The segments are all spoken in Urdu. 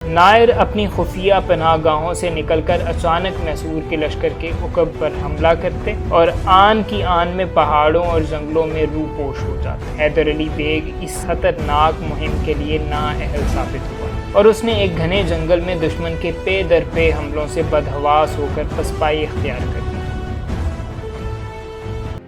نائر اپنی خفیہ پناہ گاہوں سے نکل کر اچانک میسور کے لشکر کے عقب پر حملہ کرتے اور آن کی آن میں پہاڑوں اور جنگلوں میں روپوش ہو جاتے۔ حیدر علی بیگ اس خطرناک مہم کے لیے نااہل ثابت ہوا اور اس نے ایک گھنے جنگل میں دشمن کے پے در پے حملوں سے بدحواس ہو کر پسپائی اختیار کر دی۔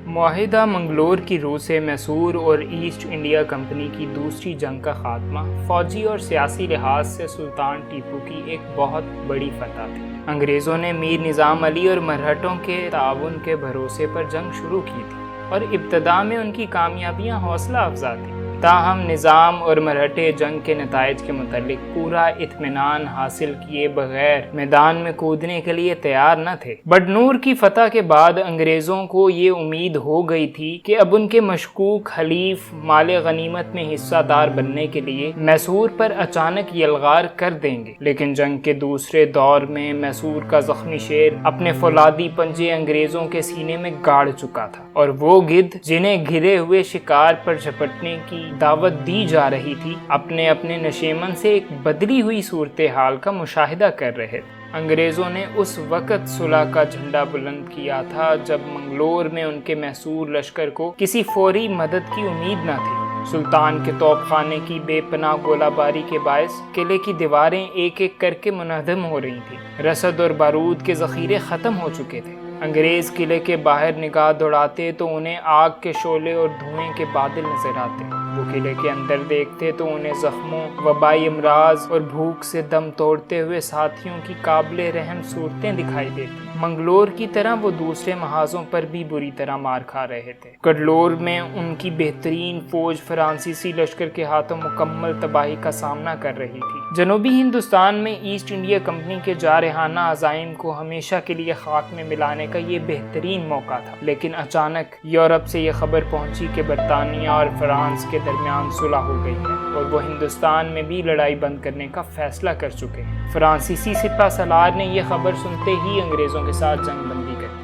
معاہدہ منگلور کی روح سے میسور اور ایسٹ انڈیا کمپنی کی دوسری جنگ کا خاتمہ فوجی اور سیاسی لحاظ سے سلطان ٹیپو کی ایک بہت بڑی فتح تھی۔ انگریزوں نے میر نظام علی اور مرہٹوں کے تعاون کے بھروسے پر جنگ شروع کی تھی اور ابتدا میں ان کی کامیابیاں حوصلہ افزا تھیں، تاہم نظام اور مرہٹے جنگ کے نتائج کے متعلق پورا اطمینان حاصل کیے بغیر میدان میں کودنے کے لیے تیار نہ تھے۔ بڈنور کی فتح کے بعد انگریزوں کو یہ امید ہو گئی تھی کہ اب ان کے مشکوک حلیف مال غنیمت میں حصہ دار بننے کے لیے میسور پر اچانک یلغار کر دیں گے، لیکن جنگ کے دوسرے دور میں میسور کا زخمی شیر اپنے فولادی پنجے انگریزوں کے سینے میں گاڑ چکا تھا اور وہ گدھ جنہیں گھرے ہوئے شکار پر جھپٹنے کی دعوت دی جا رہی تھی اپنے نشیمن سے ایک بدلی ہوئی صورتحال کا مشاہدہ کر رہے تھے۔ انگریزوں نے اس وقت صلح کا جھنڈا بلند کیا تھا جب منگلور میں ان کے میسور لشکر کو کسی فوری مدد کی امید نہ تھی۔ سلطان کے توپ خانے کی بے پناہ گولہ باری کے باعث قلعے کی دیواریں ایک ایک کر کے منہدم ہو رہی تھیں، رسد اور بارود کے ذخیرے ختم ہو چکے تھے۔ انگریز قلعے کے باہر نگاہ دوڑاتے تو انہیں آگ کے شعلے اور دھوئیں کے بادل نظر آتے، وہ قلعے کے اندر دیکھتے تو انہیں زخموں، وبائی امراض اور بھوک سے دم توڑتے ہوئے ساتھیوں کی قابل رحم صورتیں دکھائی دیتی۔ منگلور کی طرح وہ دوسرے محاذوں پر بھی بری طرح مار کھا رہے تھے۔ کڈلور میں ان کی بہترین فوج فرانسیسی لشکر کے ہاتھوں مکمل تباہی کا سامنا کر رہی تھی۔ جنوبی ہندوستان میں ایسٹ انڈیا کمپنی کے جارحانہ عزائم کو ہمیشہ کے لیے خاک میں ملانے کا یہ بہترین موقع تھا، لیکن اچانک یورپ سے یہ خبر پہنچی کہ برطانیہ اور فرانس کے درمیان صلح ہو گئی ہے اور وہ ہندوستان میں بھی لڑائی بند کرنے کا فیصلہ کر چکے ہیں۔ فرانسیسی سپہ سالار نے یہ خبر سنتے ہی انگریزوں کے ساتھ جنگ بندی کر دی۔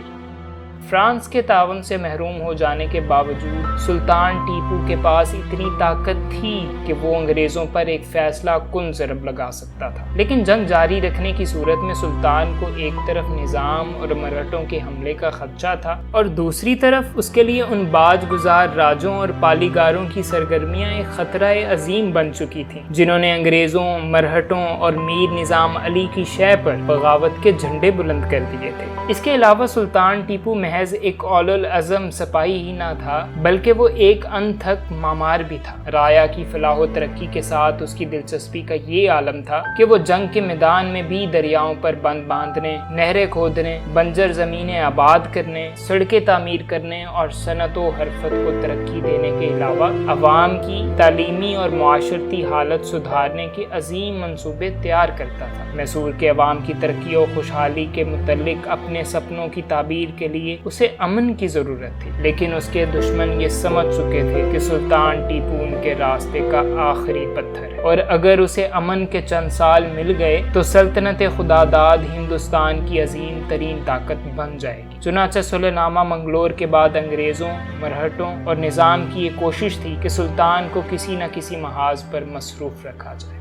فرانس کے تعاون سے محروم ہو جانے کے باوجود سلطان ٹیپو کے پاس اتنی طاقت تھی کہ وہ انگریزوں پر ایک فیصلہ کن ضرب لگا سکتا تھا، لیکن جنگ جاری رکھنے کی صورت میں سلطان کو ایک طرف نظام اور مرہٹوں کے حملے کا خدشہ تھا اور دوسری طرف اس کے لیے ان باج گزار راجوں اور پالیگاروں کی سرگرمیاں ایک خطرہ عظیم بن چکی تھیں، جنہوں نے انگریزوں، مرہٹوں اور میر نظام علی کی شہ پر بغاوت کے جھنڈے بلند کر دیے تھے۔ اس کے علاوہ سلطان ٹیپو محض ایک اول العزم سپاہی ہی نہ تھا، بلکہ وہ ایک انتھک معمار بھی تھا۔ رایا کی فلاح و ترقی کے ساتھ اس کی دلچسپی کا یہ عالم تھا کہ وہ جنگ کے میدان میں بھی دریاؤں پر بند باندھنے، نہریں کھودنے، بنجر زمینیں آباد کرنے، سڑکیں تعمیر کرنے اور صنعت و حرفت کو ترقی دینے کے علاوہ عوام کی تعلیمی اور معاشرتی حالت سدھارنے کے عظیم منصوبے تیار کرتا تھا۔ میسور کے عوام کی ترقی و خوشحالی کے متعلق اپنے سپنوں کی تعبیر کے لیے اسے امن کی ضرورت تھی، لیکن اس کے دشمن یہ سمجھ چکے تھے کہ سلطان ٹیپو ان کے راستے کا آخری پتھر ہے اور اگر اسے امن کے چند سال مل گئے تو سلطنت خداداد ہندوستان کی عظیم ترین طاقت بن جائے گی۔ چنانچہ صلح نامہ منگلور کے بعد انگریزوں، مرہٹوں اور نظام کی یہ کوشش تھی کہ سلطان کو کسی نہ کسی محاذ پر مصروف رکھا جائے۔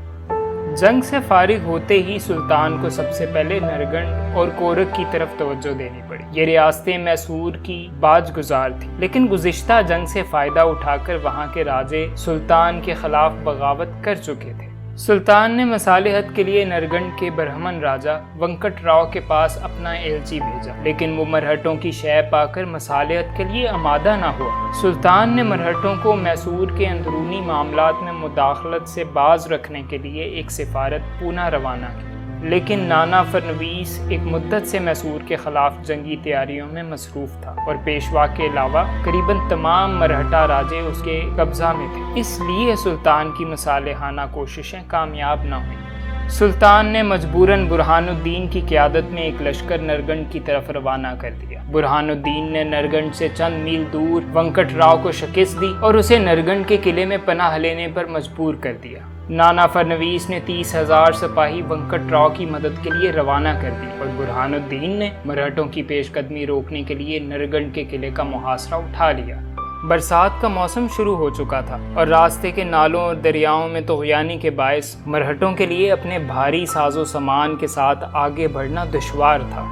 جنگ سے فارغ ہوتے ہی سلطان کو سب سے پہلے نرگنڈ اور کورک کی طرف توجہ دینی پڑی۔ یہ ریاستیں میسور کی باج گزار تھیں، لیکن گزشتہ جنگ سے فائدہ اٹھا کر وہاں کے راجے سلطان کے خلاف بغاوت کر چکے تھے۔ سلطان نے مصالحت کے لیے نرگنڈ کے برہمن راجہ ونکٹ راؤ کے پاس اپنا ایلچی بھیجا، لیکن وہ مرہٹوں کی شہ پا کر مصالحت کے لیے آمادہ نہ ہوا۔ سلطان نے مرہٹوں کو میسور کے اندرونی معاملات میں مداخلت سے باز رکھنے کے لیے ایک سفارت پونہ روانہ کی، لیکن نانا فرنویس ایک مدت سے میسور کے خلاف جنگی تیاریوں میں مصروف تھا اور پیشوا کے علاوہ قریباً تمام مرہٹا راجے اس کے قبضہ میں تھے، اس لیے سلطان کی مصالحانہ کوششیں کامیاب نہ ہوئیں۔ سلطان نے مجبوراً برہان الدین کی قیادت میں ایک لشکر نرگنڈ کی طرف روانہ کر دیا۔ برہان الدین نے نرگنڈ سے چند میل دور ونکٹ راؤ کو شکست دی اور اسے نرگنڈ کے قلعے میں پناہ لینے پر مجبور کر دیا۔ نانا فرنویس نے 30,000 سپاہی ونکٹ راؤ کی مدد کے لیے روانہ کر دی اور برہان الدین نے مرہٹوں کی پیش قدمی روکنے کے لیے نرگنڈ کے قلعے کا محاصرہ اٹھا لیا۔ برسات کا موسم شروع ہو چکا تھا اور راستے کے نالوں اور دریاؤں میں طغیانی کے باعث مرہٹوں کے لیے اپنے بھاری ساز و سامان کے ساتھ آگے بڑھنا دشوار تھا۔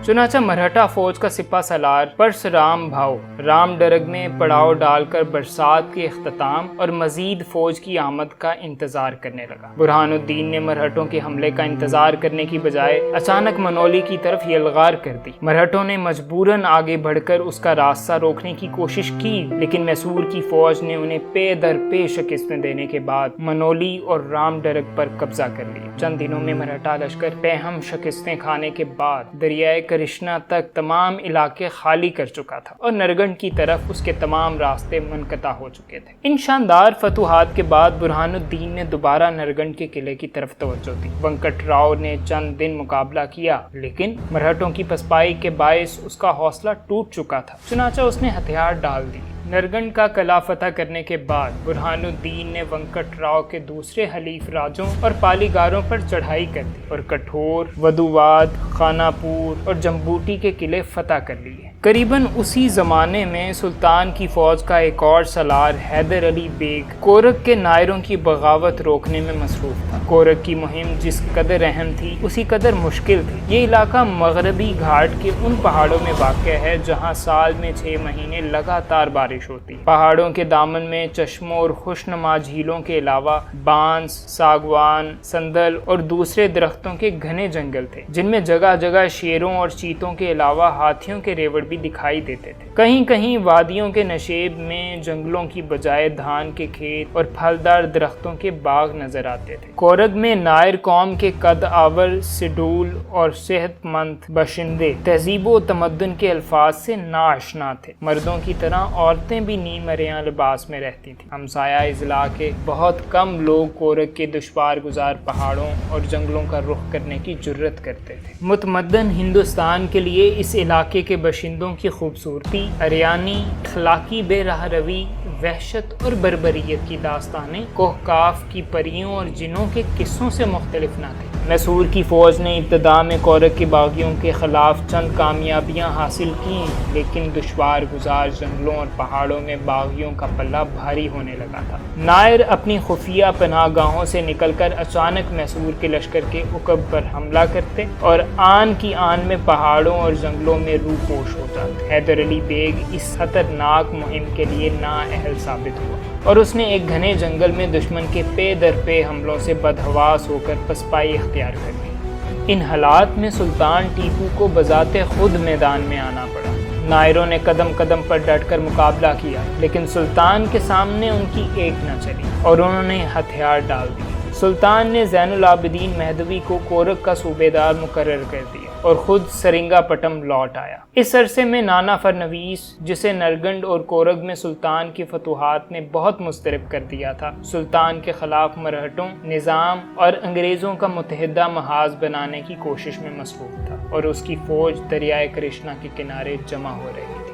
چنانچہ مرہٹا فوج کا سپہ سالار پرشرام بھاؤ رام ڈرگ میں پڑاؤ ڈال کر برسات کے اختتام اور مزید فوج کی آمد کا انتظار کرنے لگا۔ برہان الدین نے مرہٹوں کے حملے کا انتظار کرنے کی بجائے اچانک منولی کی طرف یلغار کر دی۔ مرہٹوں نے مجبوراً آگے بڑھ کر اس کا راستہ روکنے کی کوشش کی، لیکن میسور کی فوج نے انہیں پے در پے شکستیں دینے کے بعد منولی اور رام ڈرگ پر قبضہ کر لیا۔ چند دنوں میں مرہٹا لشکر پیہم شکستیں کھانے کے بعد دریائے کرشنا تک تمام علاقے خالی کر چکا تھا اور نرگنڈ کی طرف اس کے تمام راستے منقطع ہو چکے تھے۔ ان شاندار فتوحات کے بعد برہان الدین نے دوبارہ نرگنڈ کے قلعے کی طرف توجہ دی۔ وینکٹ راؤ نے چند دن مقابلہ کیا، لیکن مرہٹوں کی پسپائی کے باعث اس کا حوصلہ ٹوٹ چکا تھا، چنانچہ اس نے ہتھیار ڈال دی۔ نرگنڈ کا قلعہ فتح کرنے کے بعد برہان الدین نے وینکٹ راؤ کے دوسرے حلیف راجوں اور پالیگاروں پر چڑھائی کر دی اور کٹھور، ودوواد، خانہ پور اور جمبوٹی کے قلعے فتح کر لیے۔ قریباً اسی زمانے میں سلطان کی فوج کا ایک اور سالار حیدر علی بیگ کورگ کے نائروں کی بغاوت روکنے میں مصروف تھا۔ کورگ کی مہم جس قدر اہم تھی اسی قدر مشکل تھی۔ یہ علاقہ مغربی گھاٹ کے ان پہاڑوں میں واقع ہے جہاں سال میں 6 مہینے لگاتار بارش ہوتی ہے۔ پہاڑوں کے دامن میں چشموں اور خوشنما جھیلوں کے علاوہ بانس، ساگوان، سندل اور دوسرے درختوں کے گھنے جنگل تھے، جن میں جگہ جگہ شیروں اور چیتوں کے علاوہ ہاتھیوں کے ریوڑ بھی دکھائی دیتے تھے۔ کہیں کہیں وادیوں کے نشیب میں جنگلوں کی بجائے دھان کے کھیت اور پھلدار درختوں کے باغ نظر آتے تھے۔ کورگ میں نائر قوم کے قد آور، سڈول اور صحت مند باشندے تہذیب و تمدن کے الفاظ سے ناآشنا تھے۔ مردوں کی طرح عورتیں بھی نیم عریاں لباس میں رہتی تھیں۔ ہمسایہ اضلاع کے بہت کم لوگ کورگ کے دشوار گزار پہاڑوں اور جنگلوں کا رخ کرنے کی جرت کرتے تھے۔ متمدن ہندوستان کے لیے اس علاقے کے باشندوں کی خوبصورتی، عریانی، اخلاقی بے راہ روی، وحشت اور بربریت کی داستانیں کوہکاف کی پریوں اور جنوں کے قصوں سے مختلف نہ تھیں۔ میسور کی فوج نے ابتدا میں کورگ کے باغیوں کے خلاف چند کامیابیاں حاصل کیں، لیکن دشوار گزار جنگلوں اور پہاڑوں میں باغیوں کا پلہ بھاری ہونے لگا تھا۔ نائر اپنی خفیہ پناہ گاہوں سے نکل کر اچانک میسور کے لشکر کے عقب پر حملہ کرتے اور آن کی آن میں پہاڑوں اور جنگلوں میں روح پوش ہو جاتے۔ حیدر علی بیگ اس خطرناک مہم کے لیے نااہل ثابت ہوا اور اس نے ایک گھنے جنگل میں دشمن کے پے در پے حملوں سے بدحواس ہو کر پسپائی اختیار کر لی۔ ان حالات میں سلطان ٹیپو کو بذات خود میدان میں آنا پڑا۔ نائروں نے قدم قدم پر ڈٹ کر مقابلہ کیا، لیکن سلطان کے سامنے ان کی ایک نہ چلی اور انہوں نے ہتھیار ڈال دیے۔ سلطان نے زین العابدین مہدوی کو کورگ کا صوبیدار مقرر کر دیا اور خود سرنگا پٹم لوٹ آیا۔ اس عرصے میں نانا فرنویس، جسے نرگنڈ اور کورگ میں سلطان کی فتوحات نے بہت مضطرب کر دیا تھا، سلطان کے خلاف مرہٹوں، نظام اور انگریزوں کا متحدہ محاذ بنانے کی کوشش میں مصروف تھا اور اس کی فوج دریائے کرشنا کے کنارے جمع ہو رہی۔